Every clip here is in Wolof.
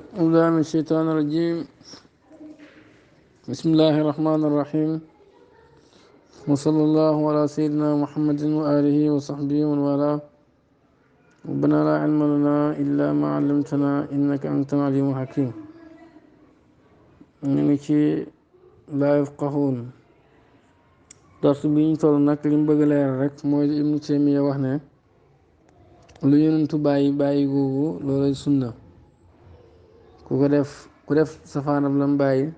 أعوذ بالله من الشيطان الرجيم. بسم الله الرحمن الرحيم، وصلى الله على سيدنا محمد وآله وصحبه ومن والاه. ربنا لا علم لنا إلا ما علمتنا إنك أنت العليم الحكيم. نمشي لا يفقهون. درس bi ñu toll nag li mu bëgg leer rek mooy li Ibnu Taymiya wax ne lu yonentu bàyyi bàyyi googu loolay sunna. ku def safaanam lam bàyyi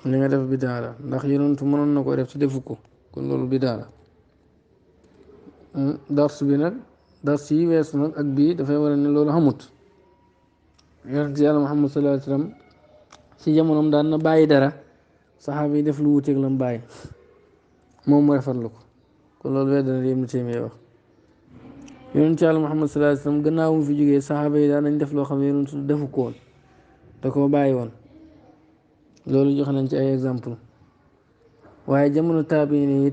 li nga def bidaa la, ndax yonentu mënoon na ko def ci defu ko, kon loolu bidaa la. dars bi nag dars yi weesu nag ak bii dafay war ne loolu xamut. yonent yàlla Muhammad sallallahu alayhi wa sallam ci jamonoom daan na bàyyi dara saxaaba yi def lu wuteeg lam bàyyi moom mu rafetlu ko, kon loolu wedd na li Ibnu Taymiya wax. yonent yàlla Muhammad sallallahu alayhi wa sallam gannaaw mu fi jógee saxaaba yi daan nañ def loo xam ne yonentu defu ko woon, da koo bàyyi woon. loolu joxe nañ ci ay exemple, waaye jamono taabiin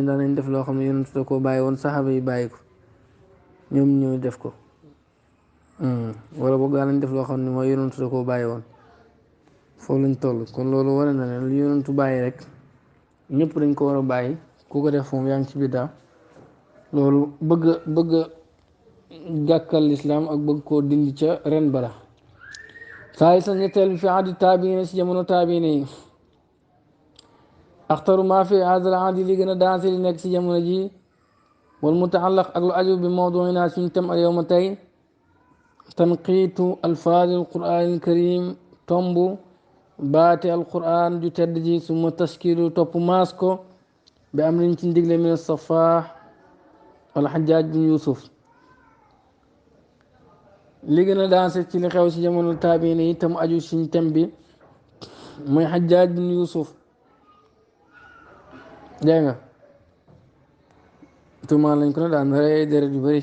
daan nañ def loo xam ne yonentu da koo bàyyi woon saxaaba yi bàyyi ko, ñoom ñooy def ko. wala boog daan nañ def loo xam ne mooy yonentu da koo bàyyi woon, foofu lañ toll. kon loolu wane na ne lu yonentu bàyyi rek ñëpp dañ ko war a bàyyi, ku ko def moom yaa ngi ci biddaa. loolu bëgg gàkkal lislaam ak bëgg koo dindi ca ren bara. saa yi sa ñetteel bi fi addi taabiin si jamono taabiin yi axtaru maa fi hadal adi li gën a dansé li nekk si jamono ji wal mutaallaq ak lu aju bi mawduina suñ tam al yowma tey tanqiitu alfaadi alquran alkarim tomb baati alquran ju tedd ji suma tashkilu topp maas ko bi am nañ ci ndigle min safaax wala xajaaj bin yusuf. li gën a dansé ci li xew si jamono taabiin yi tam aju suñ tem bi mooy xajaaj bin yusuf. dégg nga tuumaal lañ ko ne daan rey deret yu bëri.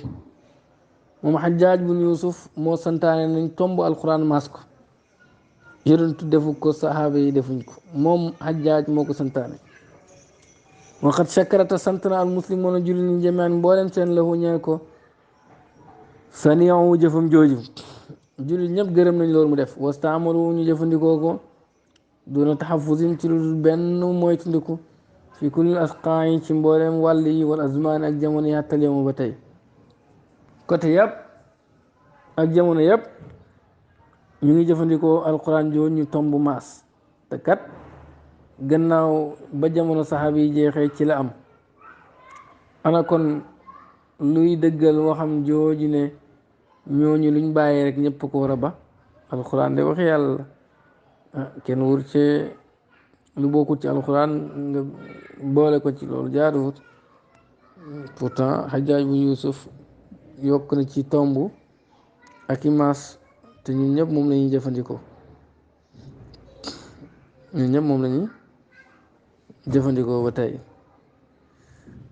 moom xajaaj bin yusuf moo santaane nañ tomb alquran maas ko, yonentu defu ko, saxaaba yi defuñ ko, moom xajaaj moo ko santaane. waxat shakarata sant na al muslimoon julli ni jamian mboolem seen lahu ñeel ko saniyahu jëfam jooju. julli ñëpp gërëm nañ loolu mu def. wastaamalu ñu jëfandikoo ko duna taxafusin ci lu benn mooy tundiku fi kulli asqaa yi ci mboolem wàll yi wal azmaan ak jamono yi xattal yawma ba tey. côté yëpp ak jamono yëpp ñu ngi jëfandikoo alquran jooju ñu tomb maas, te kat gannaaw ba jamono saxaaba yi jeexee ci la am. ana kon luy dëggal waxam jooju ne ñooñu luñ bàyyi rek ñëpp ko war a ba. alquran de wax yàlla kenn wur ci lu bokkut ci alquran nga boole ko ci, loolu jaaduwut. pourtant xajaaj bu yusuf yokk na ci tomb ak i maas, te ñun ñëpp moom la ñuy jëfandikoo. ñun ñëpp moom la ñuy jëfandikoo ba tey.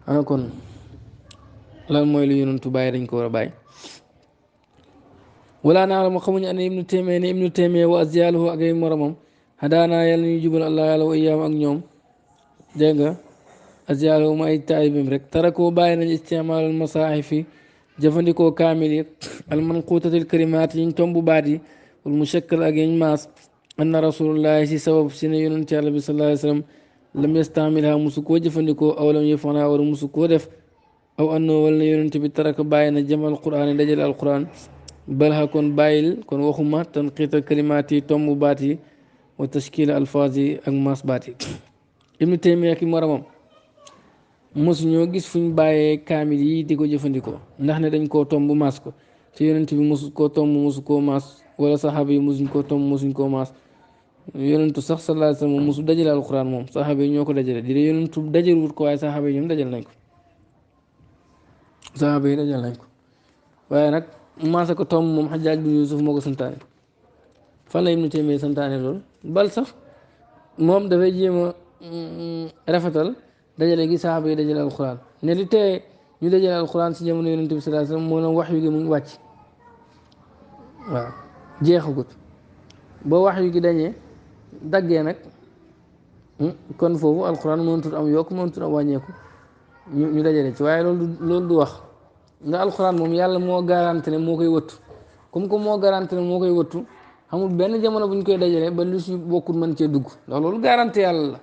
ana kon lan mooy lu yonentu bàyyi dañ ko war a bàyyi. wala naa la ma xamuñu ne ibnu taymiya wa azyaaluhu ak ay moromam xadaanaa yàlla ñuy jubal allah yàlla wa iyaam ak ñoom. dégg nga azyaaluhu ma ay taalibeem rek tarakoo bàyyi nañ isticmaal al masaaxifi jëfandikoo kaamil yi almanquutatil kalimaat yiñ tomb baat yi wal mushakkal ak yañ maas. anna rasulullahi si sabab si ne yonent yàlla bi sallallahu alayhi wa sallam lam yastamilha musu koo jëfandikoo aw lam yafana wala musu koo def aw annoo wala na yonent bi taraka bàyyi na jamal quraan yi dajale alquran balha kon bàyyil kon waxuma tanqiita kalimaat yi tomb baat yi wa tashkila alfaaz yi ak maas baat yi. ibnu taymiya ki moromam mosu ñoo gis fuñ bàyyee kaamil yi di ko jëfandikoo, ndax ne dañ koo tomb maas ko, te yonent bi mosu koo tomb mosu koo maas, wala saxaaba yi mosuñ koo tomb mosuñ koo maas. yonentu sax sallallahu alayhi wa sallam mosu dajale alquran, moom saxaaba yi ñoo ko dajale. di yonentu dajale wut ko, waaye saxaaba yi ñoom dajal nañ ko. saxaaba yi dajal nañ ko waaye nag maasa ko tomb moom xajaaj bin yusuf moo ko santaane. fan la ibnu taymiya santaane loolu? bal sax moom dafay jéem a rafetal dajale gi saxaaba yi dajale alquran, ne li tee ñu dajale alquran si jamono yonent bi sallallahu alayhi wa sallam moo ne wax yu gi mu ngi wàcc. waaw jeexagut ba wax yu gi dañee daggee nag kon foofu alquran mënutut am yokk mënutut am wàññeeku ñu dajale ci. waaye loolu du wax nga alquran moom yàlla moo garanti ne moo koy wëttu, comme que moo garanti ne moo koy wëttu amul benn jamono bu ñu koy dajalee ba lu si bokkul mën cee dugg ndax loolu garanti yàlla la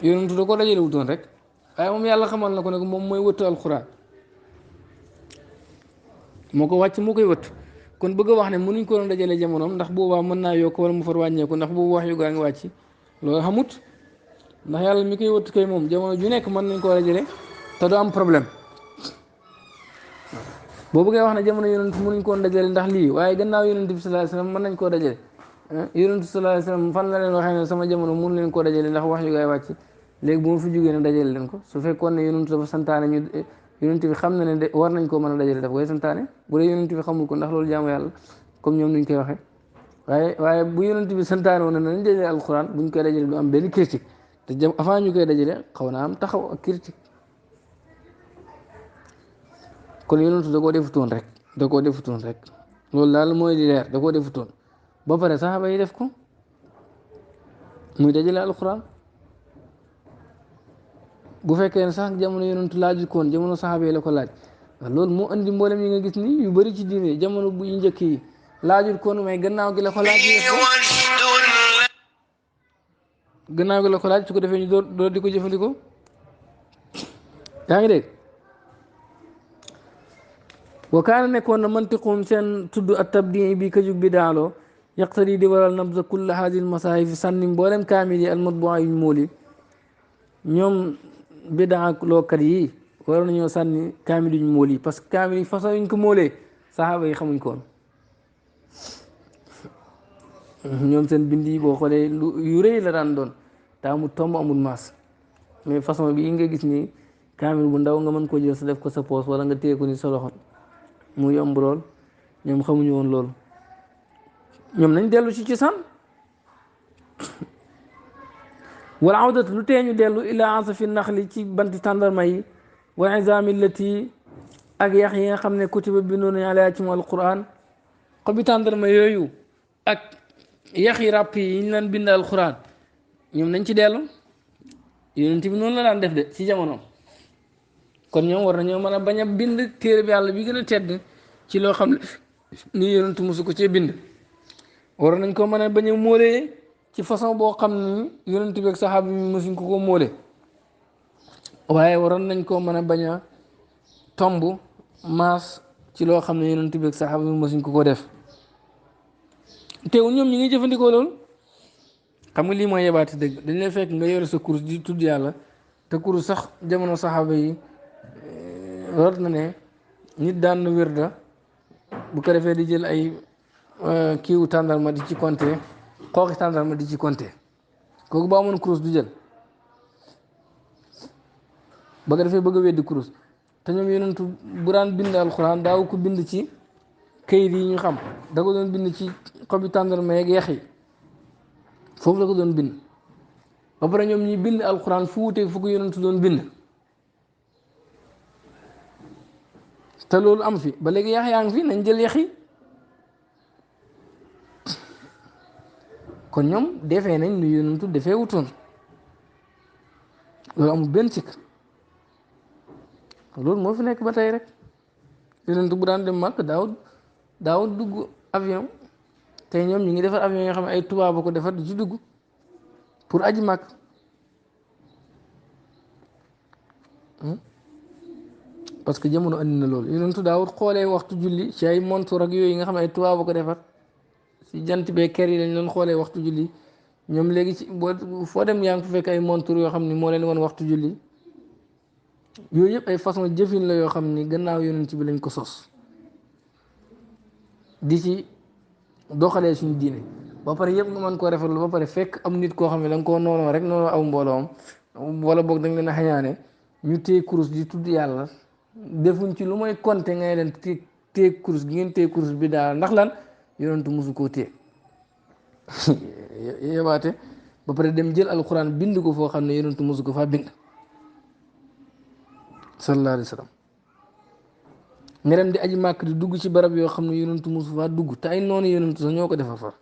yonentu da ko dajale wutoon rek waaye moom yàlla xamal na ko ne moom mooy wëttu alxuraan moo ko wàcc moo koy wëttu kon bëgg a wax ne mënuñ ko doon dajale jamonoom ndax boobaa mën naa yokk wala mu far wàññeeku ndax boobu wax yu gaa ngi wàcc loolu xamut ndax yàlla mi koy wëttu kay moom jamono ju nekk mën nañ koo dajale te du am problème boo bëggee wax ne jamono yonent mënuñ koo dajale ndax lii waaye gannaaw yonent bi sallallahu alayhi wasallam mën nañ koo dajale yonent sallallahu alayhi wasallam fan la leen waxee ne sama jamono mënu leen koo dajale ndax wax yu gaay wàcc léegi bu ma fi jógee nag dajale leen ko su fekkoon ne yonent dafa santaane ñu yonent bi xam na ne war nañ koo mën a dajale daf koy santaane bu dee yonent bi xamul ko ndax loolu jaamu yàlla comme ñoom nuñ koy waxee waaye bu yonent bi santaane woon na nañ dajale alquran buñ koy dajale du am benn critique te jëm avant ñu koy dajale xaw naa am taxaw ak critique kon yonent da koo defutoon rek da koo defutoon rek loolu daal mooy di leer da koo defutoon ba pare saxaaba yi def ko muy dajale alquran bu fekkee ne sax jamono yonentu laaju koon jamono saxaaba yi la ko laaj loolu moo andi mboolem yi nga gis ni yu bëri ci diine jamono bu ñu njëkk yi laajul koon mais gannaaw gi la ko laaj gannaaw gi la ko laaj su ko defee ñu door di ko jëfandikoo yaa ngi dégg wa kaana nekkoon na mantiqum seen tudd at tabdi bi ka jug bi daaloo yaqtari di waral nabza kull haadi al masaahif sànni mboolem kaamil yi al matbua yuñ móoli ñoom bidaa lookat yi waroon nañoo sànni kaamil yuñ móol yi parce que kaamil yi façon yuñ ko móolee saxaaba yi xamuñ ko woon ñoom seen bind yi boo xoolee yu rëy la daan doon te amul tomb amul maas mais façon bi nga gis ni kaamil bu ndaw nga mën koo jël sa def ko sa poos wala nga téye ko ni sa loxo mu yomb lool ñoom xamuñu woon loolu ñoom nañ dellu ci cosaan wala awdatu lu tee ñu dellu ila asafi naxli ci banti tàndarma yi wa izami lati ak yax yi nga xam ne kutiba bindoon nañu alaa ci mu alquran xobi tàndarma yooyu ak yax yi ràpp yi ñu leen bind alquran ñoom nañ ci dellu yonent bi noonu la daan def de ci jamono kon ñoom war nañoo mën a bañ a bind téere bi yàlla bi gën a tedd ci loo xam ne ni yonent mosu ko cee bind war nañ ko mën a bañ a móolee ci façon boo xam ni yonent bi ak saxaaba yi mosuñ ko móole waaye waroon nañ koo mën a bañ a tomb maas ci loo xam ne yonent bi ak saxaaba yi mosuñ ko def teewul ñoom ñi ngi jëfandikoo loolu xam nga lii mooy yebaate dëgg dañ lay fekk nga yore sa course di tudd yàlla te course sax jamono saxaaba yi rot na ne nit daan na wérda bu ko defee di jël ay kiiwu tàndarma di ci compter xooxi tàndarma di ci compter kooku ba amoon course du jël ba ko defee bëgg a weddi course te ñoom yonentu bu daan bind alxuraan daaw ko bind ci kayit yi ñu xam da ko doon bind ci xobi tàndarma yeeg yax yi foofu la ko doon bind ba pare ñoom ñi bind alxuraan fu wuteeg fu ko yonentu doon bind te loolu am fi ba léegi yax yaa ngi fi nañ jël yax yi kon ñoom defee nañ nu yonentu defee wutoon loolu amul benn sikk loolu moo fi nekk ba tey rek yonentu bu daan dem màkk daaw dugg avion tey ñoom ñu ngi defar avion yoo xam ne ay tubaab a ko defar di ci dugg pour aji màkk parce que jamono andi na loolu yonentu daawut xoolee waxtu julli ci ay montur ak yooyu nga xam ne ay tubaab a ko defar si jant bee ker yi lañ doon xoolee waxtu julli ñoom léegi ci boo foo dem yaa ngi fa fekk ay montur yoo xam ni moo leen woon waxtu julli yooyu yëpp ay façon jëfin la yoo xam ni gannaaw yonent bi lañ ko sos di ci doxalee suñu diine ba pare yëpp nga mën koo rafetlu ba pare fekk am nit koo xam ne da nga koo noonoo rek noonu aw mbooloom wala boog da nga leen a xañaane ñu téye kurus di tudd yàlla defuñ ci lu mooy compter ngay leen téye kurus gi ngeen téye kurus bi daal ndax lan yonentu mosu koo téye yebaate ba pare dem jël alquran bind ko foo xam ne yonentu mosu ko faa bind sallallahu alayhi wa sallam nga dem di aji màkk di dugg ci barab yoo xam ne yonentu mosu faa dugg te ay noonu yonentu sax ñoo ko defar far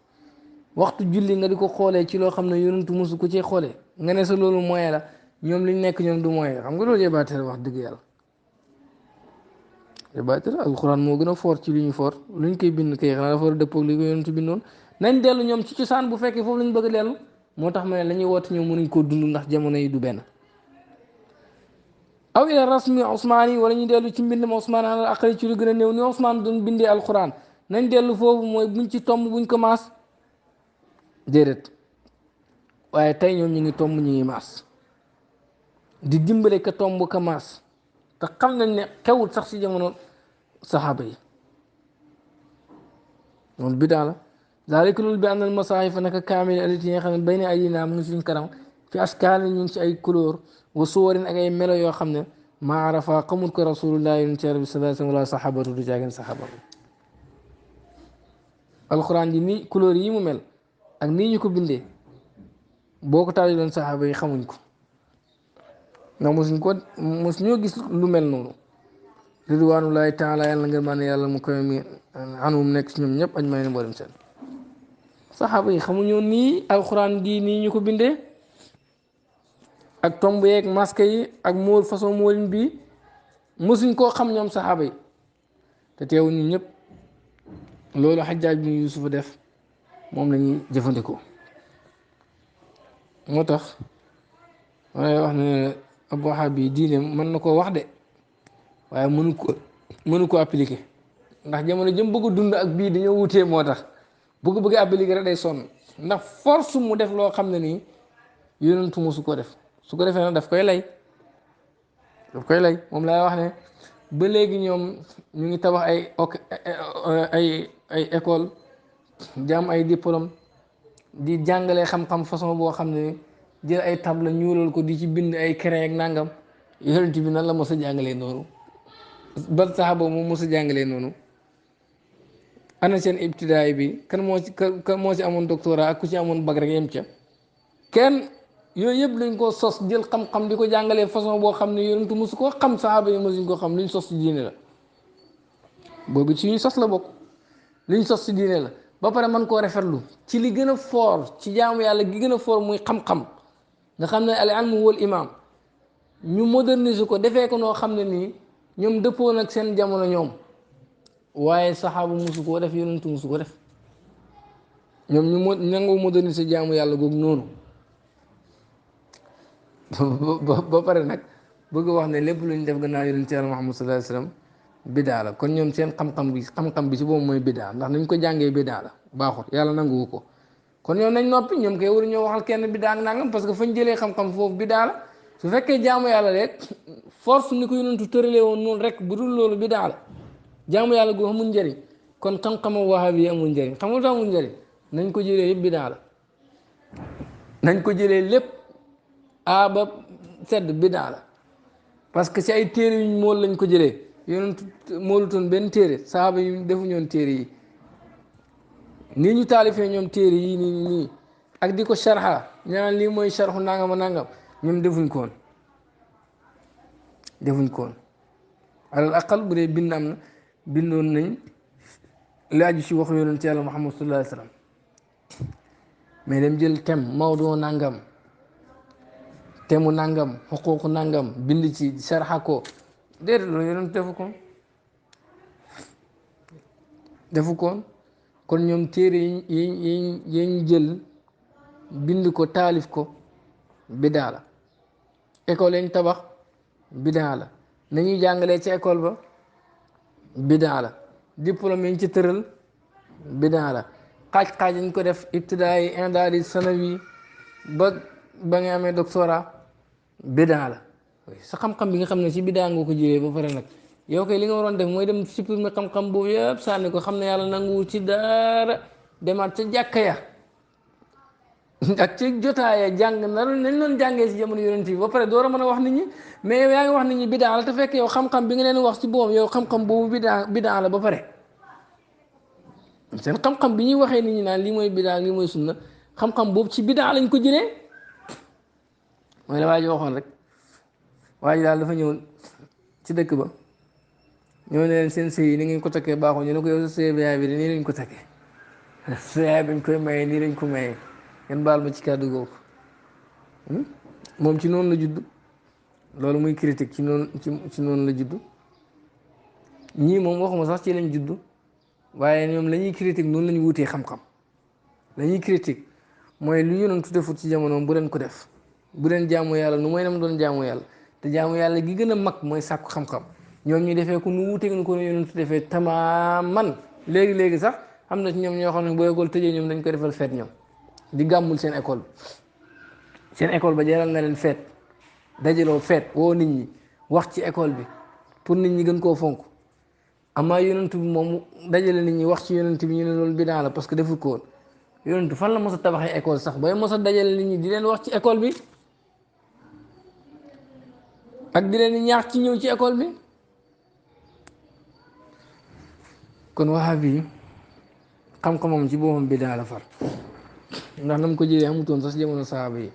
waxtu julli nga di ko xoolee ci loo xam ne yonentu mosu ko ci xoolee nga ne sa loolu moyen la ñoom liñ nekk ñoom du moyen xam nga loolu yebaate la wax dëgg yàlla te baatil alxuraan moo gën a fort ci li ñu fort lu ñu koy bind kay xanaa dafa war a dëppoo ak li ko yonent bindoon nañ dellu ñoom ci cosaan bu fekkee foofu lañ bëgg a dellu moo tax ma ne la ñuy woote ñoom mënuñ koo dund ndax jamono yi du benn aw ila rasmi Ousmane yi wala ñu dellu ci mbind ma Ousmane alal aqali ci lu gën a néew ni Ousmane doon bindee alxuraan nañ dellu foofu mooy buñ ci tomb buñ ko maas déedéet waaye tey ñoom ñu ngi tomb ñu ngi maas di dimbale ka tomb ka maas te xam nañ ne xewul sax si jamono saxaaba yi loolu bidaa la zaalika loolu bi am na masaahif naka kaamil alati yi nga xam ne bay na ay naa mu ngi suñ kanam fi askaal ñu ngi ci ay couleur wa suwarin ak ay melo yoo xam ne maa arafa xamul ko rasulullah yonent bi sallallahu alayhi wa sallam wala saxaabatu du jaageen saxaaba alxuraan ji nii couleur yi mu mel ak nii ñu ko bindee boo ko taal doon saxaaba yi xamuñ ko ndax mosuñ ñoo gis lu mel noonu ridwanullahi taala yàlla nga maa ne yàlla mu koy mi anum nekk si ñoom ñëpp añ may ne mboolem seen saxaaba yi xamuñoo nii alxuraan gi nii ñu ko bindee ak tomb yeeg masque yi ak mool façon moolin bi mosuñ koo xam ñoom saxaaba yi te teewul ñun ñëpp loolu Xajjaaj bin Yuusufa def moom la ñuy jëfandikoo moo tax waaye wax ne Abu Wahab bi diine mën na koo wax de waaye mënu ko appliquer ndax jamono jëm bëgg dund ak bii dañoo wutee moo tax bëgg appliquer rek day sonn ndax force mu def loo xam ne nii yonentu mosu ko def su ko defee nag daf koy lay moom laay wax ne ba léegi ñoom ñu ngi tabax ay école jam ay diplôme di jàngalee xam-xam façon boo xam ne jël ay table ñuulal ko di ci bind ay crayon ak nangam yonent bi nan la mos a jàngalee noonu ba saxaaba moom mos a jàngalee noonu ana seen ibtidaay bi kan moo ci amoon doctorat ak ku ci amoon bac rek yem ca kenn yooyu yëpp dañ ko sos jël xam-xam di ko jàngalee façon boo xam ne yonentu mosu koo xam saxaaba yi mosuñ ko xam luñ sos ci diine la boobu ci ñu sos la bokk luñ sos ci diine la ba pare man koo rafetlu ci li gën a fort ci jaamu yàlla gi gën a fort muy xam-xam nga xam ne al ilmu wal imam ñu moderniser ko defee ko noo xam ne nii ñoom dëppoo nag seen jamono ñoom waaye saxaaba mosu koo def yonentu mosu ko def ñoom ñu nangoo moderniser jaamu yàlla googu noonu ba pare nag bëgg wax ne lépp lu ñu def gannaaw yonent Yàlla Muhammad sallallahu alayhi wasallam bidaa la kon ñoom seen xam-xam bi si boobu mooy bidaa ndax nañ ko jàngee bidaa la baaxul yàlla nanguwu ko kon ñoom nañ noppi ñoom kay waru ñoo waxal kenn bidaa ak nangam parce que fañ jëlee xam-xam foofu bidaa la su fekkee jaamu yàlla rek force ni ko yonentu tëralee woon noonu rek bu dul loolu bidaa la jaamu yàlla gu amul njëriñ kon xam-xamu wahabi yi amul njëriñ xamul tax amul njëriñ nañ ko jëlee yëpp bidaa la nañ ko jëlee lépp ba sedd bidaa la parce que ci ay téere yuñ mool lañ ko jëlee yonentu moolutoon benn téere sahaaba yi defuñoon téere yi nii ñu taalifee ñoom téere yi nii ak di ko sharxa ñaan lii mooy sharxu nangam a nangam ñoom defuñ koon alal aqal bu dee bind am na bindoon nañ laaju ci waxu yonent Yàlla Muhammad sallallahu alayhi wa sallam mais dem jël tem Maodo nangam temu nangam xuquuqu nangam bind ci sharxa ko déedéet loolu yonent defu koon kon ñoom téere yi jël bind ko taalif ko bidaa la école yañ tabax bidaa la nañuy jàngalee ci école ba bidaa la diplôme yañ ci tëral bidaa la xaaj yañ ko def ibtidaay indaari sanawi ba nga amee doctorat bidaa la sa xam-xam bi nga xam ne ci bidaa nga ko jëlee ba pare nag yow kay li nga waroon def mooy dem supprimer xam-xam boobu yëpp sànni ko xam ne yàlla nanguwu ci dara demaat ca jàkka ya ak ci jotaaya jàng nañ doon jàngee si jamono yonent bi ba pare door a mën a wax nit ñi mais yow yaa ngi wax nit ñi bidaa la te fekk yow xam-xam bi nga leen wax ci boobu yow xam-xam boobu bidaa la ba pare seen xam-xam bi ñuy waxee nit ñi naan lii mooy bidaa lii mooy sunna xam-xam boobu ci bidaa lañ ko jëlee mooy la waa ji waxoon rek waa ji daal dafa ñëw ci dëkk ba ñoo ne leen seen sëy yi ni ngeen ko takkee baaxul ñu ne ko yow sa sëy bi yaay bi de nii lañ ko takkee sa yaay bañ koy mayee nii lañ ko mayee ngeen baal ma ci kàddu googu moom ci noonu la judd loolu muy critique ci noonu la judd ñii moom waxuma sax ci lañ juddu waaye ñoom la ñuy critique noonu la ñu wutee xam-xam la ñuy critique mooy lu yonentu defut ci jamonoom bu leen ko def bu leen jaamu yàlla nu mooy nam doon jaamu yàlla te jaamu yàlla gi gën a mag mooy sàkku xam-xam ñoom ñu defee ko nu wuuteeg nu ko yonentu defee tamaaman léegi-léegi sax am na ci ñoom ñoo xam ne bu école tëjee ñoom dañ ko defal feet ñoom di gàmmul seen école bi seen école ba jaral na leen feet dajaloo feet woo nit ñi wax ci école bi pour nit ñi gën koo fonk amaa yonentu bi moom dajale nit ñi wax ci yonentu bi ñu ne loolu bidaa la parce que deful ko woon yonentu fan la mos a tabaxee école sax bay mos a dajale nit ñi di leen wax ci école bi ak di leen ñaax ci ñëw ci école bi kon wahabi yi xam-xamam ci boppam bidaa la far ndax nam ko jëlee amutoon sax jamono sahaaba yi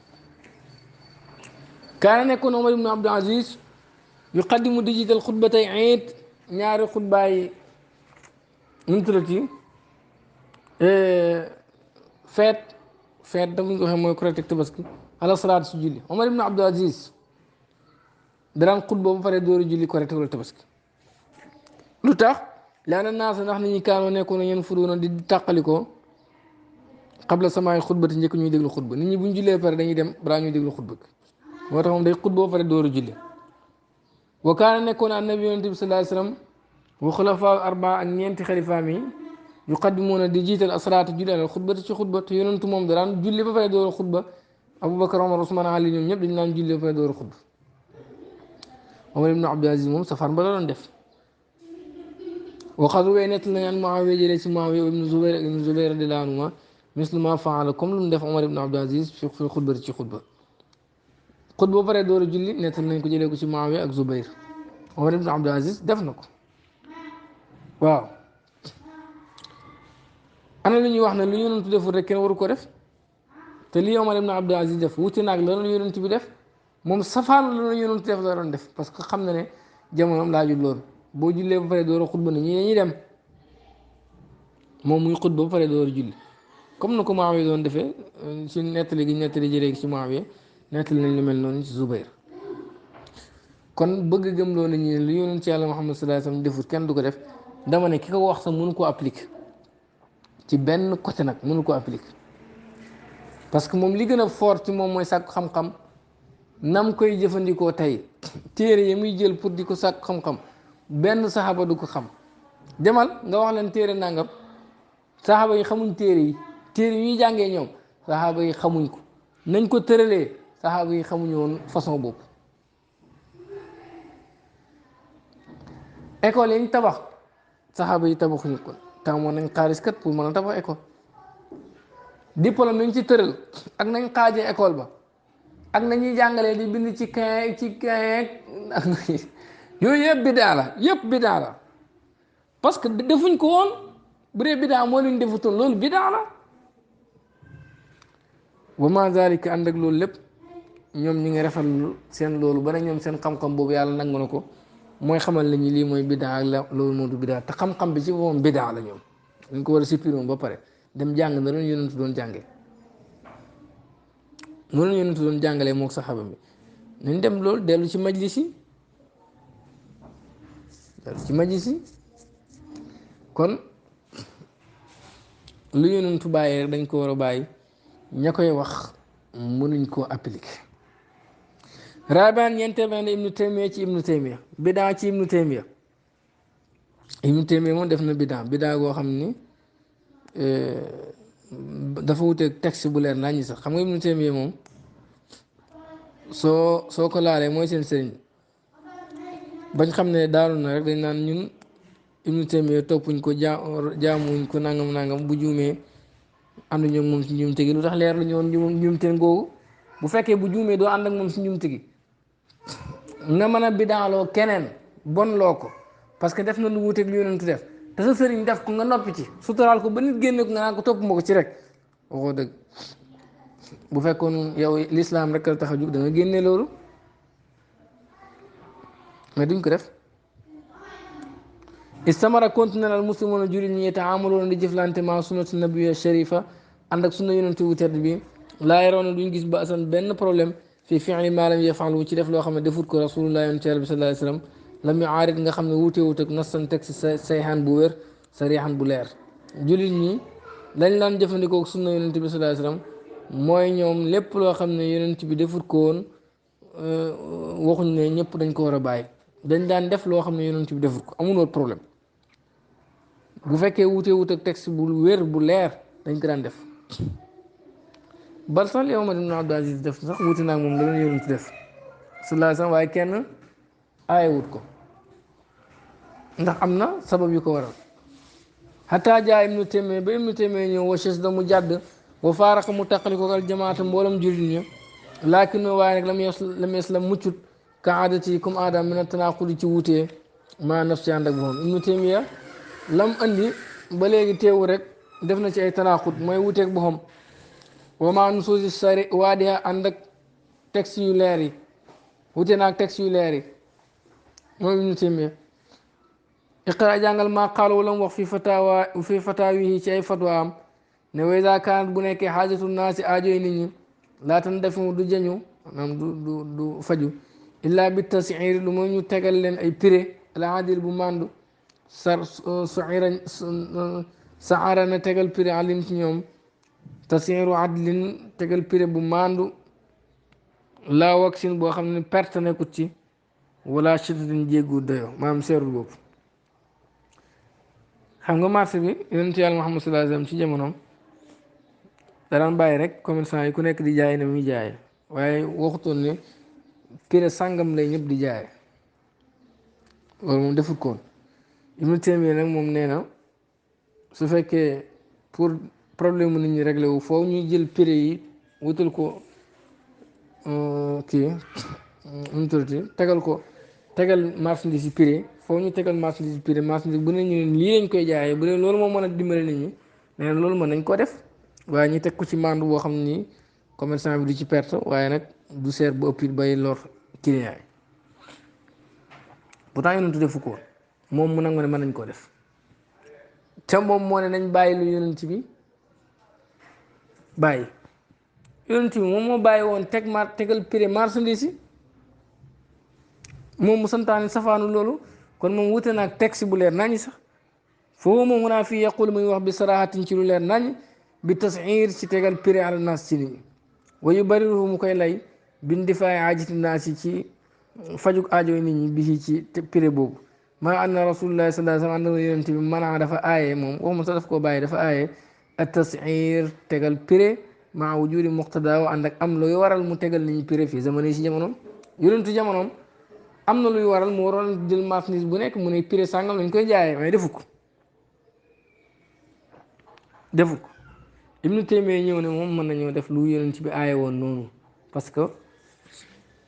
kaana nekkoon Omar ibn Abdul Aziz yuqaddimu di jiital xutbatay iid ñaari xutbaa yi nu mu tuddati feet damuñ ko waxee mooy korite tabaski ala salaat si julli Omar ibn Abdul Aziz daraan xutba ba pare dóoru julli korite wala tabaski lu tax laana naasa ndax nit ñi kaanoo nekkoon na ñeen furuuna di tàqalikoo xabla samaay xutbati njëkk ñuy déglu xutba nit ñi buñ jullee pare dañuy dem balaa ñuy déglu xutba moo tax moom day xutba ba pare dóoru julli wa kaana nekkoon annabi yonent bi sallallahu alayhi wasallam wa xulafaa arbaa ak ñeenti xalifaam yi yuqaddimuuna di jiital asalaatu julli alal xutbati ci xutba te yonentu moom daraan julli ba pare dóoru xutba Aboubacar Omar Ousmane Ali ñoom ñëpp dañu naan julli ba pare dóoru xutba Omar ibn Abdul Aziz moom safaan ba la doon def waxadu wee nett nañ an Muawiya jëlee si Muawiya ibnu Zubayr ak ibnu Zubayr radiyallaahu anhumaa mislu ma faala comme lu mu def Omar ibn Abdul Aziz fi xutbati ci xutba xutba ba pare dóoru julli nett nañ ko jëlee ko si Muawiya ak Zubayr Omar ibn Abdul Aziz def na ko waaw ana lu ñuy wax ne lu yonent deful rek kenn waru ko def te lii Omar ibn Abdul Aziz def wuute naag la doon yonent bi def moom safaan la doon yonent def la doon def parce que xam na ne jamonoom laajul loolu boo jullee ba pare door a xutba na ñi dañuy dem moom muy xutba ba pare door a julli comme na ko Muawiya doon defee ci nettali gi nettali jëlee ci Muawiya nettali nañ lu mel noonu ci Zubayr kon bëgg gëm loo nit ñi lu yonent ci yàlla Muhammad sallallahu alayhi wasallam defut kenn du ko def dama ne ki ko wax sax mënu ko appliquer ci benn côté nag mënu ko appliquer parce que moom li gën a fort ci moom mooy sàkku xam-xam nam koy jëfandikoo tey téere yi muy jël pour di ko sàkku xam-xam benn saxaaba du ko xam demal nga wax leen téere nangam saxaaba yi xamuñ téere yi téere yi ñuy jàngee ñoom saxaaba yi xamuñ ko nañ ko tëralee saxaaba yi xamuñu woon façon boobu école yi ñu tabax saxaaba yi tabaxuñu ko tàmmoon nañ xaalis kat pour mën a tabax école diplôme yi ñu ci tëral ak nañ xaajee école ba ak nañuy jàngalee di bind ci kaye yooyu yëpp bidaa la yëpp bidaa la parce que defuñ ko woon bu dee bidaa moo leen defutoon loolu bidaa la wa ma zalika ànd ak loolu lépp ñoom ñi ngi rafetlu seen loolu ba ne ñoom seen xam-xam boobu yàlla nangu na ko mooy xamal la ñu lii mooy bidaa ak la loolu moo du bidaa te xam-xam bi ci moom bidaa la ñoom dañ ko war a supprimer ba pare dem jàng na doon yonentu doon jàngee noonu la yonentu doon jàngalee mook saxaaba bi nañ dem loolu dellu ci majlis yi kon lu yonentu bàyyi rek dañ ko war a bàyyi ña koy wax mënuñ koo appliquer raabaan ñeenteel ba ne ibnu taymiya ci ibnu taymiya bidaa ci ibnu taymiya moom def na bidaa goo xam ni dafa wuteeg texte bu leer nañ sax xam nga ibnu taymiya moom soo ko laalee mooy seen sëriñ bañ xam ne daanu na rek dañ naan ñun ibnu taymiya toppuñ ko jaamuñ ko nangam bu juumee ànd ñoom moom si njuumte gi lu tax leer lu ñoon njuumteen googu bu fekkee bu juumee doo ànd ak moom si njuumte gi nga mën a bidaaloo keneen bon loo ko parce que def na lu wuuteeg lu yonentu def te sa sëriñ def ko nga noppi ci suturaal ko ba nit génne ko nga naan ko topp ma ko ci rek waxoo dëgg bu fekkoon yow l'islam rek la tax a jug da nga génne loolu mais duñ ko def istamara continué al muslimuna jullit ñi yataamaluuna di jëflante ma sunnatu nabiyya sharifa ànd ak sunna yonentu wu tedd bi laa yaroona duñ gis ba asan benn problème fii fi'li maa lam yaf'alu ci def loo xam ne defut ko rasulullah yonent bi sallallahu alayhi wasallam lam yu aarit nga xam ne wuute wut ak nasan teg si sayxaan bu wér sarixaan bu leer jullit ñi lañ laan jëfandikoo ak sunna yonent bi sallallahu alayhi wasallam mooy ñoom lépp loo xam ne yonent bi defut ko woon waxuñ ne ñëpp dañ ko war a bàyyi dañ daan def loo xam ne yonent bi defut ko amul woon problème bu fekkee wuute wut ak texte bu wér bu leer dañ ko daan def bal sax li Omar ibn Abdul Aziz def sax wuute naa moom la leen yonent def sallallahu alayhi wasallam waaye kenn aayewut ko ndax am na sabab yu ko waral xataa jaa ibnu Taymiya ba ibnu Taymiya ñëw wa chas da mu jàdd wa faaraqa mu taqali ko al jamaata mboolam jullit ña laakin no waaye nag lam yes la muccut ka aadati comme aadam mina tanaqudi ci wuutee maa naf si ànd ak boppam ibnu Taymiya lam andi ba léegi teewu rek def na ci ay tanaqud mooy wuuteeg boppam wa maa nusuusi sari waadiha ànd ak texte yu leer yi wuute naag texte yu leer yi moom ibnu Taymiya iqra jàngal maa qaalu wala mu wax fi fataawihi ci ay fatwaam ne wa iza kaanat bu nekkee xaajatu naasi aajoy nit ñi laatan defu du jañu maanaam du faju illa bi tasir lu mooy ñu tegal leen ay prix al-adil bu mandu saara na tegal prix alim ci ñoom tasiru adlin tegal prix bu mandu laa waksin boo xam ne perte nekkut ci wala chitatin jéggu dayo maanaam seerul bopp xam nga marché bi yonent yàlla Muhammad sallallahu alayhi wasallam ci jamonoom daraan bàyyi rek commerçant yi ku nekk di jaay ne muy jaay waaye waxutoon ne prix sàngam lay ñëpp di jaay loolu moom defut koon Ibnu Taymiya nag moom nee na su fekkee pour problème mu nit ñi réglé wu foofu ñuy jël prix yi wutal ko kii mu tuddati tegal marchandise yi prix foofu ñu tegal marchandise bu ne ñu lii lañ koy jaayee bu dee loolu moo mën a dimbale nit ñi nee na loolu mën nañ ko def waaye ñu teg ko ci mandu boo xam ni commerçant bi du ci perte waaye nag du seer bu ëpp it bay lor client yi pourtant yonentu defu ko moom mu nangu ne mën nañ koo def te moom moo ne nañ bàyyi lu yonent bi bàyyi yonent bi moom moo bàyyi woon tegal prix marchandise yi moom mu santaane safaanu loolu kon moom wute naag texte bu leer nañi sax foofu moom munaa fii yaqul muy wax bi saraxatin ci lu leer nañ bi tasxiir ci tegal prix ala naas ci nit ñi wayu bariru mu koy lay bin difaay aajiti naas yi ci fajuk aajoy nit ñi bi ci prix boobu maa anna rasulullahi sallallahu alayhi wasallam ànd na yonent bi manaa dafa aaye moom waxuma sax daf koo bàyyi dafa aaye at tasxiir tegal prix maa wujudi muqtadaa ànd ak am luy waral mu tegal nit ñi prix fii jamono yi si jamonoom yonentu jamonoom am na luy waral mu waroon jël marchandise bu nekk mu ne prix sàngam lañ koy jaayee mais defu ko Ibnu Taymiya ñëw ne moom mën nañoo def lu yonent bi aaye woon noonu parce que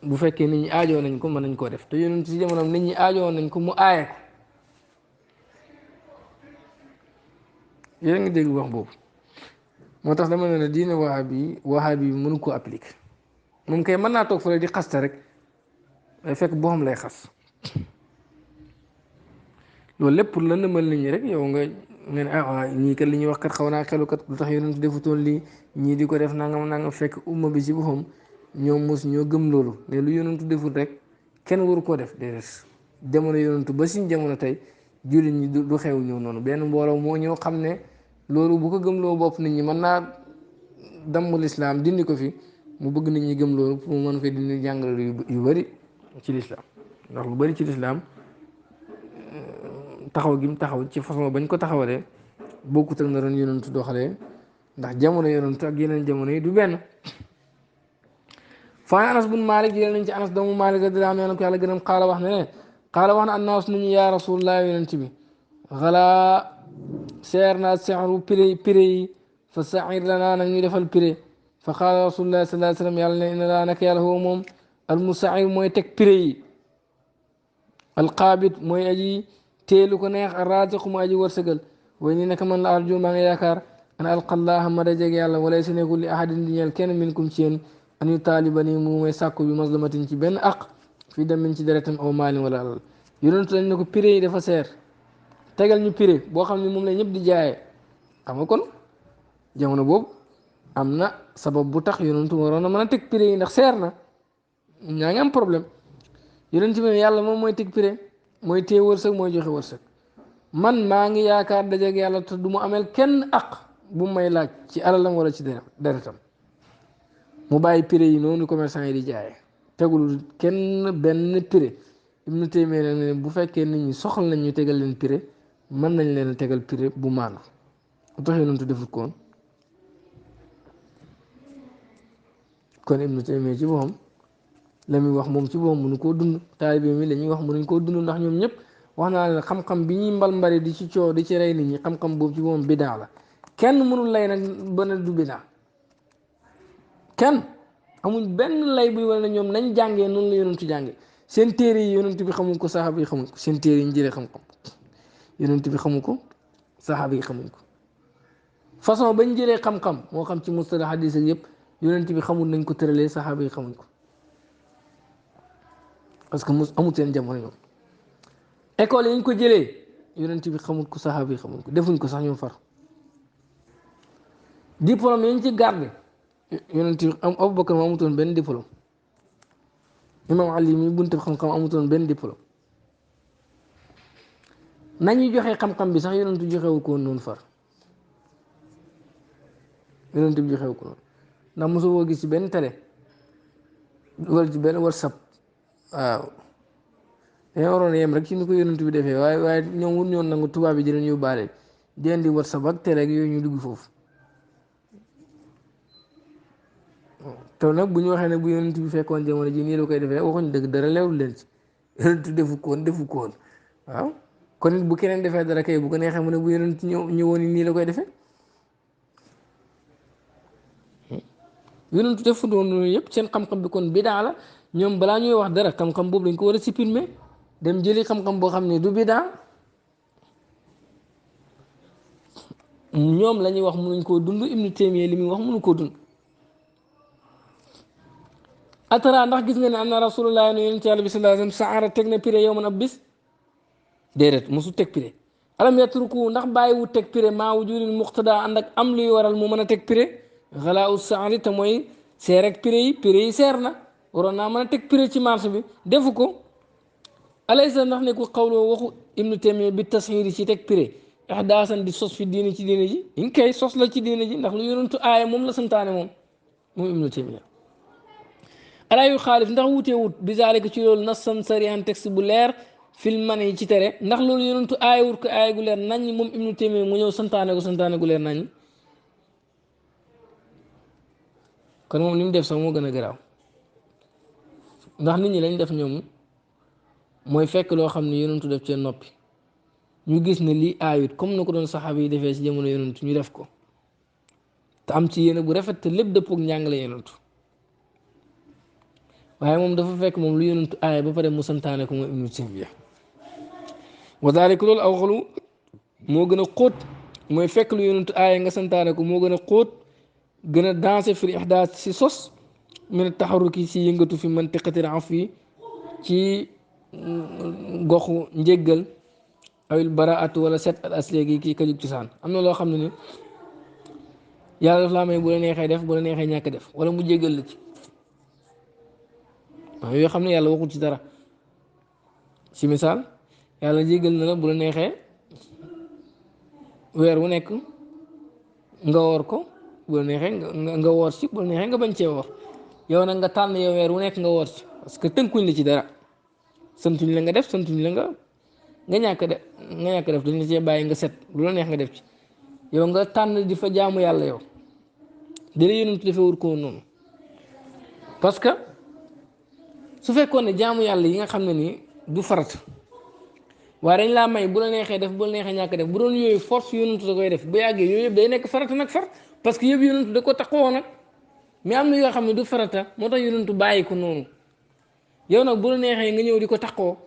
bu fekkee nit ñi aajoo nañ ko mën nañ koo def te yonent si jamonoom nit ñi aajoo nañ ko mu aaye ko yéen ngi dégg wax boobu moo tax dama ne la diine wahabi bi mënu koo appliquer moom kay mën naa toog fële di xaste rek day fekk boo xam lay xas loolu lépp pour lëndëmal nit ñi rek yow nga ne ñii kat li ñuy wax kat xaw naa xelu kat lu tax yonent defutoon lii ñii di ko def nangam fekk umma bi ci boppam ñoom mos ñoo gëm loolu ne lu yonentu defut rek kenn waru koo def déedéet jamono yonentu ba suñ jamono tey jullit ñi du xew ñëw noonu benn mbooloo moo ñëw xam ne loolu bu ko gëmloo bopp nit ñi mën naa dammul islaam dindi ko fi mu bëgg nit ñi gëm loolu pour mu mën fee dindi jàngale yu bëri ci lislaam ndax lu bëri ci lislaam taxaw gi mu taxaw ci façon bañ ko taxawalee bokkut ak na doon yonentu doxalee ndax jamono yonentu ak yeneen jamono yi du benn faan anas bun malik jël nañ ci anas doomu malik radiyallaahu anhu ko yàlla gërëm xaala wax ne annaas nit ñi yaa rasulullah yonent bi xalaa seer naa sexru pré yi fa saxir lanaa nag ñu defal pré fa xaala rasulullah sallallahu alayhi wa sallam yàlla ne inna laa naka yàlla foofu moom al musaxir mooy teg pré yi alqaabit mooy aji teelu ko neex arraziqu mu aji wërsëgal way ni naka man la arju maa ngi yaakaar an alqallaaha ma dajeg yàlla walay sa nekkul li ahadin di ñeel kenn minkum ci yéen an yu taalibani mu may sàkku bi maslamatin ci benn aq fii demin ci deretam aw maalin wala alal yonentu dañ ne ko prix yi dafa seer tegal ñu prix boo xam ne moom la ñëpp di jaayee xam nga kon jamono boobu am na sabab bu tax yonentu waroon na mën a teg prix yi ndax seer na ñaa ngi am problème yonentu bi yàlla moom mooy teg prix mooy téye wërsëg mooy joxe wërsëg man maa ngi yaakaar dajeeg yàlla te du mu amel kenn aq bu may laaj ci alalam wala ci deretam mu bàyyi prix yi noonu commerçant yi di jaayee tegul kenn benn prix Ibnu Taymiyya ne bu fekkee nit ñi soxla nañ ñu tegal leen prix mën nañ leen tegal prix bu maanu lu tax yonentu defut koon kon Ibnu Taymiyya ci boppam la muy wax moom ci boppam mënu koo dund taalibe mi la ñuy wax mënuñ koo dund ndax ñoom ñëpp wax naa leen xam-xam bi ñuy mbal di ci coow di ci rey nit ñi xam-xam boobu ci boppam bidaa la kenn mënul lay nag ba ne du bidaa kenn amuñ benn lay buy wala ne ñoom nañ jàngee noonu la yonentu jàngee seen téere yi yonent bi xamuñ ko saxaaba yi xamuñ ko seen téere yi ñu jëlee xam-xam yonent bi xamu ko saxaaba yi xamuñ ko façon bañ jëlee xam-xam moo xam ci mustalah hadis ak yëpp yonent bi xamul nañ ko tëralee saxaaba yi xamuñ ko parce que mos amul seen jamono ñoom école yi ñu ko jëlee yonent bi xamul ko saxaaba yi xamuñ ko defuñ ko sax ñoom far diplôme yi ñu ci garde yonent bi am Abubakar ma amutoon benn diplôme imam Ali mi buntu xam-xam amutoon benn diplôme nañuy joxe xam-xam bi sax yonentu joxewu ko noonu far yonentu bi joxewu ko noonu ndax mosu woo gis ci benn télé wala ci benn WhatsApp waaw dañoo waroon yem rek ci ni ko yonentu bi defee waaye ñoom wut ñoon nangu tubaab bi di leen yóbbaale di leen di WhatsApp ak télé ak yooyu ñu dugg foofu te nag bu ñu waxee ne bu yonent bi fekkoon jamono ji nii la koy defee waxuñ dëgg dara leewul leen ci yonent defu ko woon waaw kon nit bu keneen defee dara kay bu ko neexee mu ne bu yonent ñëwoon nii la koy defee yonent defu doon loolu yëpp seen xam-xam bi kon bidaa la ñoom balaa ñuy wax dara xam-xam boobu dañ ko war a supprimer dem jëli xam-xam boo xam ne du bidaa ñoom la ñuy wax mënuñ koo dund Ibnu Taymiyya li muy wax mënu koo dund atara ndax gis nga ne am na rasulullah ne yonent yàlla bi sallallahu alayhi wasallam saara teg na piré yow man ab bis déedéet mosu teg piré alam yatruku ndax bàyyiwu teg piré maa wujudil muqtada ànd ak am luy waral mu mën a teg piré xalaa u saari te mooy seer ak piré yi seer na waroon naa mën a teg piré ci marché bi defu ko alaysa ndax ne ku xawloo waxu Ibnu Taymiyya bi tasxiiri ci teg piré ihdaasan di sos fi diine ci diine ji in kay sos la ci diine ji ndax lu yonentu aaya moom la santaane moom Ibnu Taymiyya alaa yu xaalif ndax wutee wut bi zaalika ci loolu nassan sarihan texte bu leer fil man yi ci tere ndax loolu yonentu aaya wut ko aaya gu leer nañ moom Ibnu Taymiyya mu ñëw santaane gu leer nañ kon moom li mu def sax moo gën a garaaw ndax nit ñi lañ def ñoom mooy fekk loo xam ne yonentu def cee noppi ñu gis ne lii aayut comme na ko doon saxaaba yi defee ci jamono yonentu ñu def ko te am ci yéene bu rafet te lépp dëppook njàngale yonentu waaye moom dafa fekk moom lu yonentu aaya ba pare mu santaane ko moom Ibnu Taymiyya wa daalika loolu aw xalu moo gën a xóot mooy fekk lu yonentu aaya nga santaane ko moo gën a xóot gën a dansé fi ihdaas si sos min taxaruki si yëngatu fi mantiqatil afwi ci goxu njéggal awil baraatu wala set al asli gi kii kajug cosaan am na loo xam ne ni yàlla daf laa may bu la neexee def bu la neexee ñàkk def wala mu jéggal la ci waaw yoo xam ne yàlla waxul ci dara si misaal yàlla jéggal na la bu la neexee weer wu nekk nga woor ko bu la neexee nga woor si bu la neexee nga bañ cee woor yow nag nga tànn yow weer wu nekk nga woor si parce que tënkuñ la ci dara santuñ la nga def santuñ la nga ñàkk def dañ la cee bàyyi nga set lu la neex nga def ci yow nga tànn di fa jaamu yàlla yow dina yonentu defee wut ko noonu parce que su fekkoon ne jaamu yàlla yi nga xam ne nii du farat waaye dañ laa may bu la neexee def bu la neexee ñàkk def bu doon yooyu force yonentu da koy def bu yàggee yooyu yëpp day nekk farata nag far parce que yëpp yonentu da ko taxawoo nag mais am na yoo xam ne du farata moo tax yonentu bàyyi ko noonu yow nag bu la neexee nga ñëw di ko taxawoo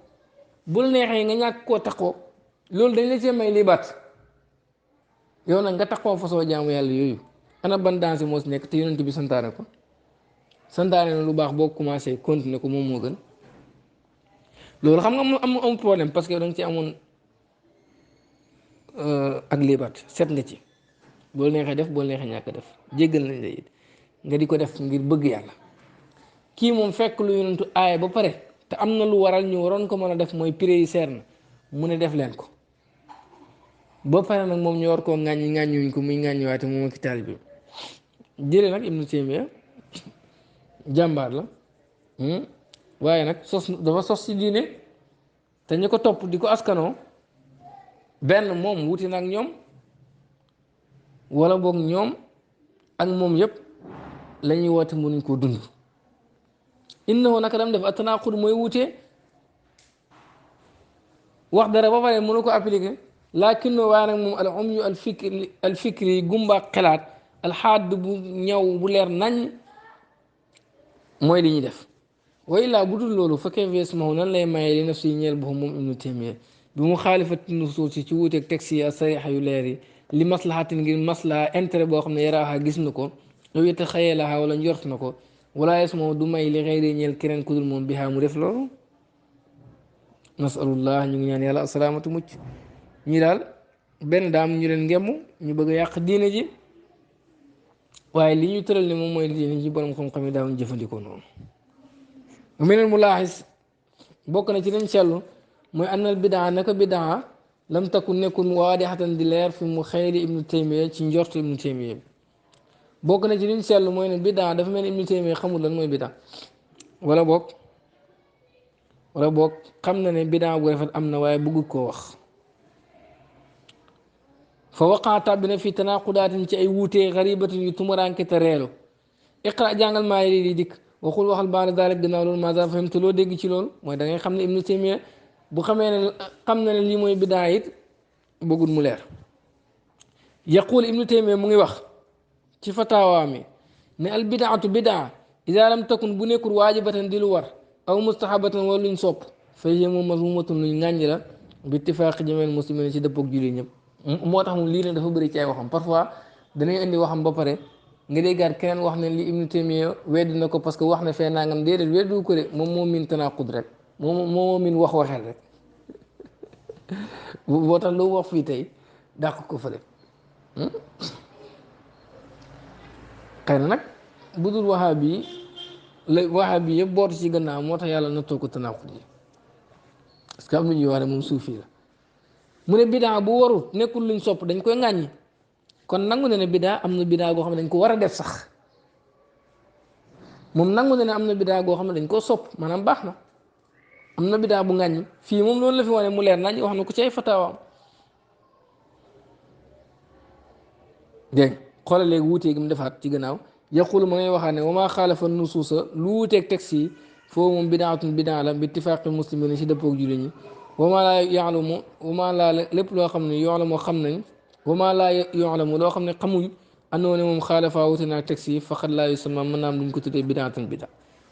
bu la neexee nga ñàkk koo taxawoo loolu dañ la cee may libaat yow nag nga taxawoo façon jaamu yàlla yooyu ana ban danse moo si nekk te yonentu bi santaane ko santaane na lu baax boo commencé continuer ko moom moo gën loolu xam nga am problème parce que da nga ci amoon ak libaat set nga ci boo neexee def boo neexee ñàkk def jéggal nañ la it nga di ko def ngir bëgg yàlla kii moom fekk lu yonentu aaya ba pare te am na lu waral ñu waroon ko mën a def mooy prix yi seer na mu ne def leen ko ba pare nag moom ñu war koo ŋàññi ŋàññiwuñ ko muy ŋàññiwaate moom ak taalibe bi jëlee nag Ibnu Taymiya jàmbaar la waaye nag dafa sos ci diine te ñu ko topp di ko askanoo benn moom wuti na ak ñoom wala boog ñoom ak moom yépp la ñuy woote mënuñ koo dund innahu naka dam def atanaqud mooy wutee wax dara ba pare mënu ko appliquer lakinno waaye nag moom al umyu al fikri gumba xelaat alxaad bu ñaw bu leer nañ mooy li ñuy def way laa bu dul loolu fa kayfa yasmahu nan lay maye li nafsi ñeel boppam moom Ibnu Taymiya bi mu xaalifati nusuus ci wuuteeg texte yi sarixa yu leer yi li maslahatin ngir maslaha intérêt boo xam ne yaraaxa gis na ko yow it xëyee laxa wala njort na ko wala yasmahu du may li xëy ñeel keneen ku dul moom bi mu def loolu nasalullah ñu ngi ñaan yàlla asalaamatu mucc ñi daal benn daam ñu leen ngemm ñu bëgg a yàq diine ji waaye li ñu tëral ne moom mooy diine ji borom xam-xam yi daawuñ jëfandikoo noonu mu mel mu laaxis bokk na ci liñ seetlu mooy annal bidaa naka bidaa lam takku nekkul waadixatan di leer fi mu xayri Ibnu Taymiya ci njortu Ibnu Taymiya bi bokk na ci liñ seetlu mooy ne bidaa dafa mel ni Ibnu Taymiya xamul lan mooy bidaa wala boog xam na ne bidaa bu rafet am na waaye bëggul koo wax fa waqaa tàbbi na fi tanaqudaatin ci ay wuutee xaribatin yu tumuraanke te reelu iqra jàngal maa yi di dikk waxul waxal baana daalik gannaaw loolu maasa fahimta loo dégg ci loolu mooy da ngay xam ne Ibnu Taymiya bu xamee ne xam na ne lii mooy bidaa it bëggul mu leer yaqul Ibnu Taymiya mu ngi wax ci fatawaa mi ne al bidaatu bidaa idaa lam takun bu nekkul waajibatan di lu war aw mustahabatan wala luñ sopp fay yéemo mazmumatun luñ ŋàññi la bi ittifaaqi jameel muslimin ci dëppoog julli ñëpp moo tax moom lii ne dafa bëri ci ay waxam parfois danay indi waxam ba pare nga déggaat keneen wax ne li Ibnu Taymiya weddi na ko parce que wax na fee nangam déedéet weddu ko de moom moo min tanaqud rek moo min wax waxeel rek boo tax lu wax fii tey dàq ko fële xëy na nag bu dul wahabi la wahabi yëpp bootu ci gannaaw moo tax yàlla nattoo ko tanaqud yi parce que am na ñuy wax ne moom suufi la mu ne bidaa bu warut nekkul luñ sopp dañ koy ŋàññi kon nangu na ne bidaa am na bidaa goo xam ne dañ ko war a def sax moom nangu na ne am na bidaa goo xam ne dañ koo sopp maanaam baax na am na bidaa bu ŋàññi fii moom loolu la fi wane mu leer nañ wax na ko ci ay fataawaam dégg xoolal léegi wuutee gi mu defaat ci gannaaw yaqulu ma ngay waxaat ne wa maa xaalafa nusuusa lu wuuteeg texte yi foofu moom bidaatun bidaa la bi ittifaaqi muslimin si dëppoog julli ñi wama laa yaalamu wama laa lépp loo xam ne yoolamu xam nañ wama laa yoolamu loo xam ne xamuñ andoo ne moom xaalafa wuute naag texte yi faqat laa yusamma mën naam duñ ko tuddee bidaatan bidaa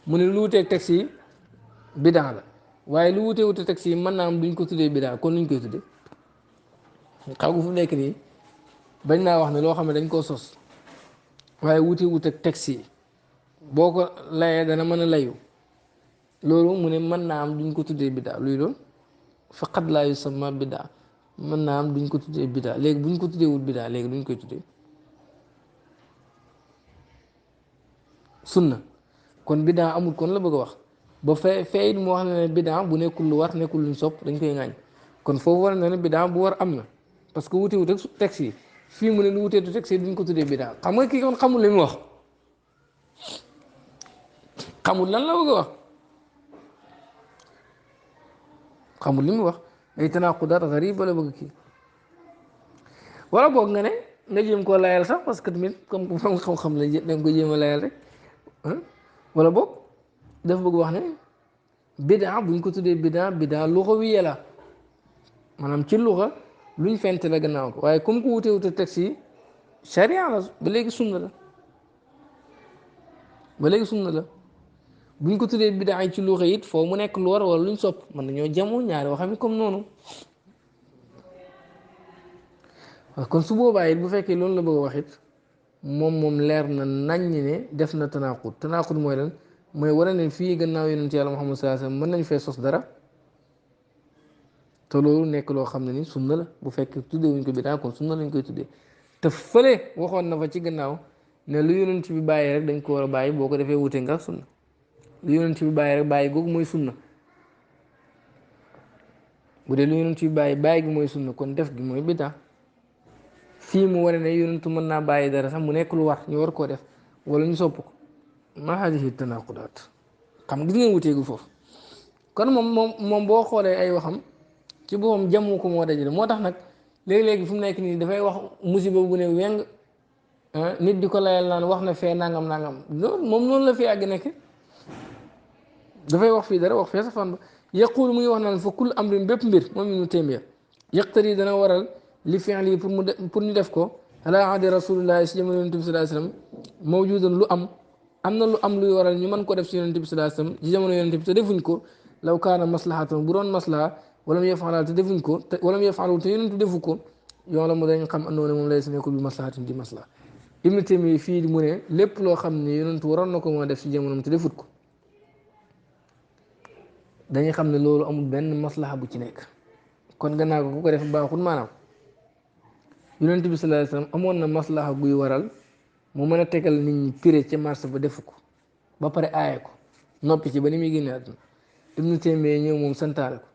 mu ne lu wuuteeg texte yi bidaa la waaye lu wuute texte yi mën naam duñ ko tuddee bidaa kon nuñ koy tuddee xaw gu fu nekk nii bañ naa wax ne loo xam ne dañ koo sos waaye wuuteeg texte yi boo ko layee dana mën a layu loolu mu ne mën naa am duñ ko tuddee bidaa luy loolu faqat laa yusamma bidaa mën naa am duñ ko tuddee bidaa léegi buñ ko tuddee wut bidaa léegi duñ koy tuddee sunna kon bidaa amul kon la bëgg a wax ba fee it mu wax ne bidaa bu nekkul lu war nekkul luñ sopp dañ koy ŋaañ kon foofu war na ne bidaa bu war am na parce que wute wut ak texte yi fii mu ne lu wuteetu texte yi duñ ko tuddee bidaa xam nga kii kon xamul li mu wax xamul lan la bëgg a wax xamul li mu wax ay tanaaqudaat gariba la bëgg kii wala boog nga ne nga jéem koo layal sax parce que tamit comme xam-xam la danga ko jéem a layal rek wala boog dafa bëgg wax ne bidaa buñ ko tuddee bidaa luxawiya la maanaam ci luxa luñ fent la gannaaw ko waaye comme ko wutee wute texte yi charia la ba léegi sunna la ba léegi sunna la buñ ko tuddee bidaa yi ci luxa it foo mu nekk lu war wala luñ sopp mën nañoo jamu ñaari waxam comme noonu kon su boobaa it bu fekkee loolu la bëgg a wax it moom leer na naññ ne def na tanaqud mooy lan mooy war ne fii gannaaw yonent yàlla Muhammad sallallahu alayhi wasallam mën nañ fee sos dara te loolu nekk loo xam ne ni sunna la bu fekkee tuddee wuñ ko bidaa kon sunna lañ koy tuddee te fële waxoon na fa ci gannaaw ne lu yonent bi bàyyi rek dañ ko war a bàyyi boo ko defee wute nga sunna lu yonent bi bàyyi rek bàyyi googu mooy sunna bu dee lu yonent bi bàyyi bàyyi gi mooy sunna kon def gi mooy biddaa fii mu wane ne yonentu mën naa bàyyi dara sax mu nekk lu war ñu war koo def wala ñu sopp ko ma haadihi tanaaqudaat xam gis ngeen wuteegu foofu kon moom boo xoolee ay waxam ci boppam jàmmu ko moo dajale moo tax nag léegi-léegi fu mu nekk nii dafay wax musiba bu ne weng nit di ko layal naan wax na fee nangam nangam loolu moom noonu la fi àgg nekk dafay wax fii dara wax fee sa fan ba yaqul mu ngi wax naan fa kul amrin bépp mbir moom Ibnu Taymiya yaqtari dana waral li fi'li pour ñu def ko ala ahdi rasulillahi si jamono yonent bi sallallahu alayhi wasallam mawjudan lu am na lu am luy waral ñu mën ko def si yonent bi sallallahu alayhi wasallam ci jamono yonent bi te defuñ ko law kaana maslahatan bu doon maslaha wala mu yafalal te defuñ ko te wala mu yafalu te yonent defu ko yoon la mu dañ xam andoo ne moom lay si nekkul bi maslahatin di maslaha Ibnu Taymiya fii mu ne lépp loo xam ne yonent waroon na ko moo def si jamono te defut ko dañuy xam ne loolu amul benn maslaha bu ci nekk kon gannaaw ko ku ko def baaxul maanaam yonent bi sallallahu alayhi wasallam amoon na maslaha guy waral mu mën a tegal nit ñi piré ca marché ba defu ko ba pare aaye ko noppi ci ba ni muy génne àdduna Ibnu Taymiya ñëw moom santaane ko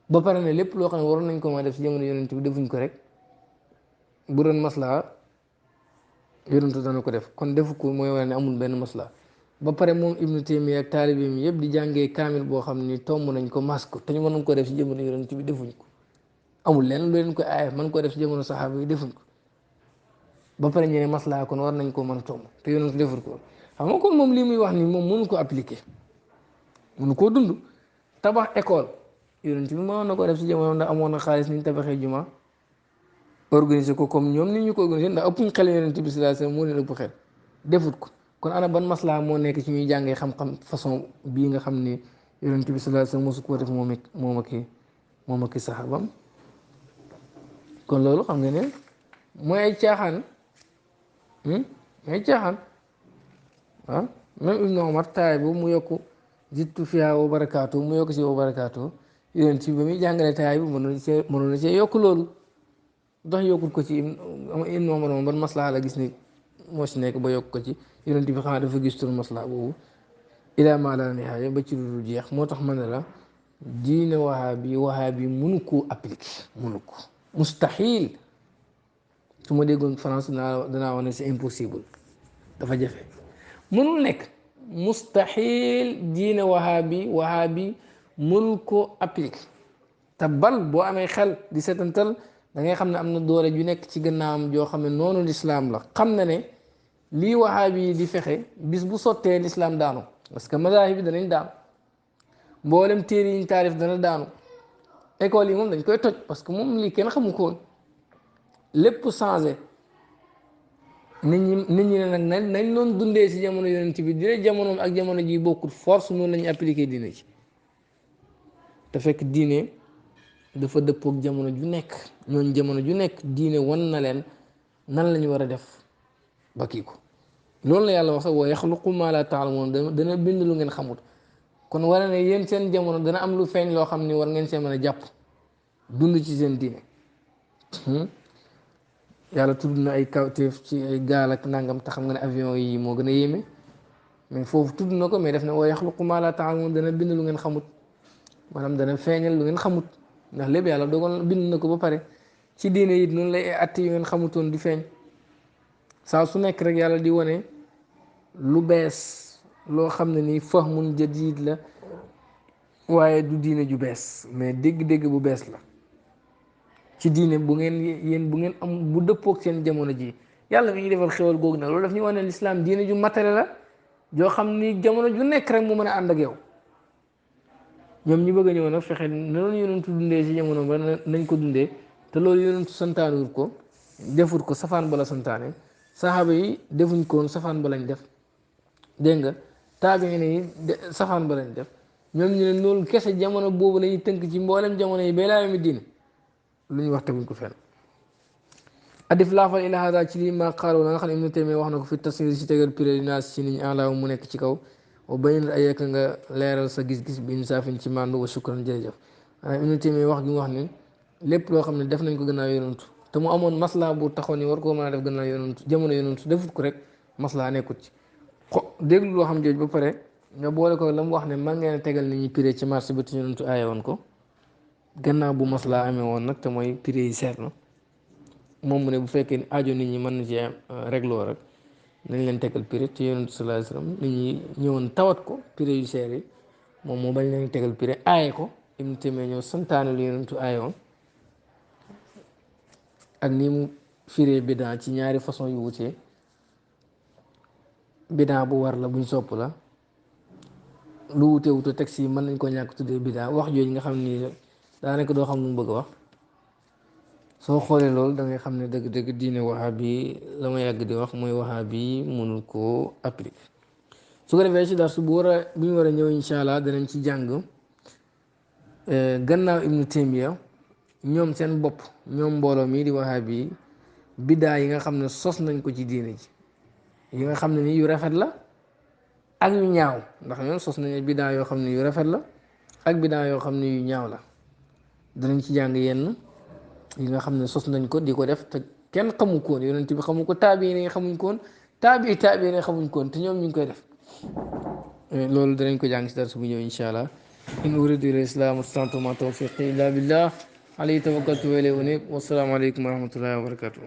ba pare ne lépp loo xam ne waroon nañ ko ma def si jamono yonent bi defuñ ko rek bu doon maslaha yonent dana ko def kon defu ko mooy wane ne amul benn maslaha ba pare moom Ibnu Taymiya ak taalibe mi yëpp di jàngee kaamil boo xam ni tomb nañ ko mas ko te ñu mënoon ko def si jamono yonent bi defuñ ko amul lenn lu leen ko aaye mën koo def si jamono saxaaba yi defuñ ko ba pare ñu ne maslaa kon war nañ koo mën a tomb te yonent deful ko xam nga kon moom lii muy wax ni moom mënu ko appliquer mënu koo dund tabax école yonent bi mënoon na ko def si jamono ndax amoon na xaalis ni ñu tabaxee juma organiser ko comme ñoom ni ñu ko organiser ndax ëppuñ xel yonent bi sallallahu alayhi wasallam moo leen ëpp xel defut ko kon ana ban maslaa moo nekk ci ñuy jàngee xam-xam façon bii nga xam ne yonent bi sallallahu alayhi wasallam mosu koo def moom ak saxaabam kon loolu xam nga ne mooy ay caaxaan ay caaxaan ah même Ibnu Omar taay boobu mu yokk zittu fiha wa barakaatu mu yokk si wa barakaatu yonent bi ba muy jàngale taay bi mënoon na cee yokk loolu ndax yokkul ko ci Ibnu Omar moom ban maslaa la gis ni moo si nekk ba yokk ko ci yonent bi xanaa dafa gis tur maslaa boobu ilaa maa laa nihaaya ba ci lu jeex moo tax ma ne la diine wahaabi mënu koo appliquer mënu ko mustahil su ma déggoon France danaa wax ne c'est impossible dafa jafe mënul nekk mustahil diine wahaabi mënul koo appliquer te bal boo amee xel di seetantal da ngay xam ne am na doole ju nekk ci gannaawam joo xam ne noonu lislaam la xam na ne lii wahaabi yi di fexe bis bu sottee lislaam daanu parce que mazahib bi danañ daanu mboolem téere yi ñu taarif dana daanu école yi moom dañ koy toj parce que moom lii kenn xamu ko woon lépp changé nit ñi ne nag nañ doon dundee si jamono yonent bi dina jamonoom ak jamono ji bokkut force noonu la ñuy appliqué diine ci te fekk diine dafa dëppook jamono ju nekk ñooñ jamono ju nekk diine wan na leen nan la ñu war a def ba kii ko loolu la yàlla wax sax wa yaxluqu maa laa ta'lamuun dana bind lu ngeen xamut kon war ne yéen seen jamono dana am lu feeñ loo xam ni war ngeen seen mën a jàpp dund ci seen diine yàlla tudd na ay kawteef ci ay gaal ak nangam te xam nga ne avion yi moo gën a yéeme mais foofu tudd na ko mais def na wa yaxluqu maa laa ta'lamuun dana bind lu ngeen xamut maanaam dana feeñal lu ngeen xamut ndax lépp yàlla dogal bind na ko ba pare ci diine it noonu lay atti yu ngeen xamutoon di feeñ saa su nekk rek yàlla di wane lu bees loo xam ne nii fahmun jadid la waaye du diine ju bees mais dégg-dégg bu bees la ci diine bu ngeen am bu dëppook seen jamono ji yàlla mi ñu defal xewal googu nag loolu daf ñu wane lislaam diine ju matériel la joo xam ni jamono ju nekk rek mu mën a ànd ak yow ñoom ñu bëgg a ñëw nag fexe noonu yonentu dundee si jamono ba nañ ko dundee te loolu yonentu santaanewul ko defut ko safaan bala santaane saxaaba yi defuñ ko woon safaan ba lañ def dégg nga taabiin yi safaan ba lañ def ñoom ñu ne loolu kese jamono boobu la ñuy tënk ci mboolem jamono yi ba ilaa yawmi diin lu ñu wax teguñ ko fenn adif laafal ila hada ci lii maa xaaroo la nga xam ne Ibnu Taymiya wax na ko fi tasnir si tegal piré dinaas ci niñ alaaw mu nekk ci kaw wa bayin ay yekk nga leeral sa gis-gis bi insaafin ci mandu wa shukran jërëjëf maanaam Ibnu Taymiya wax gi mu wax ne lépp loo xam ne def nañ ko gannaaw yonantu te mu amoon maslaa bu taxoon ni war koo mën a def gannaaw yonantu jamono yonantu defut ko rek maslaa nekkut ci déglu loo xam jooj ba pare nga boole ko la mu wax ne man ngeen a tegal nit ñi piré ci marché bi te yonantu aaye woon ko gannaaw bu maslaa amee woon nag te mooy prix yi seer na moom mu ne bu fekkee ni aajo nit ñi mën na cee régloo rek nañ leen tegal prix te yonent sallallahu alayhi wasallam nit ñi ñëwoon tawat ko prix yu seer yi moom moo bañ leen tegal prix aaye ko Ibnu Taymiyya ñëw santaane lu yonentu aaye woon ak ni mu firee bidaa ci ñaari façon yu wutee bidaa bu war la buñ sopp la lu wute wute texte yi mën nañ ko ñàkk tuddee bidaa wax jooju nga xam ni daanaka doo xam lu mu bëgg a wax soo xoolee loolu da ngay xam ne dëgg-dëgg diine waxaab bi la ma yàgg di wax mooy waxaab bi mënul koo appliquer su ko defee ci darsu bu ñu war a ñëw incha allah danañ ci jàng gannaaw Ibnu Taymiyya ñoom seen bopp ñoom mbooloo mii di waxaab bi bidaa yi nga xam ne sos nañ ko ci diine ji yi nga xam ne ni yu rafet la ak yu ñaaw ndax ñoom sos nañu bidaa yoo xam ne yu rafet la ak bidaa yoo xam ne yu ñaaw la danañ ci jàng yenn yi nga xam ne sos nañ ko di ko def te kenn xamu koon yonent bi xamu ko taabi ne xamuñ koon taabi ne xamuñ koon te ñoom ñu ngi koy def loolu danañ ko jàng si darsu bu ñëw insha allah in uridu ila islam astantu ma tawfiqi illa billah alayhi tawakkaltu wa ilayhi unib wassalaamu aleykum wa rahmatullahi wa barakatuh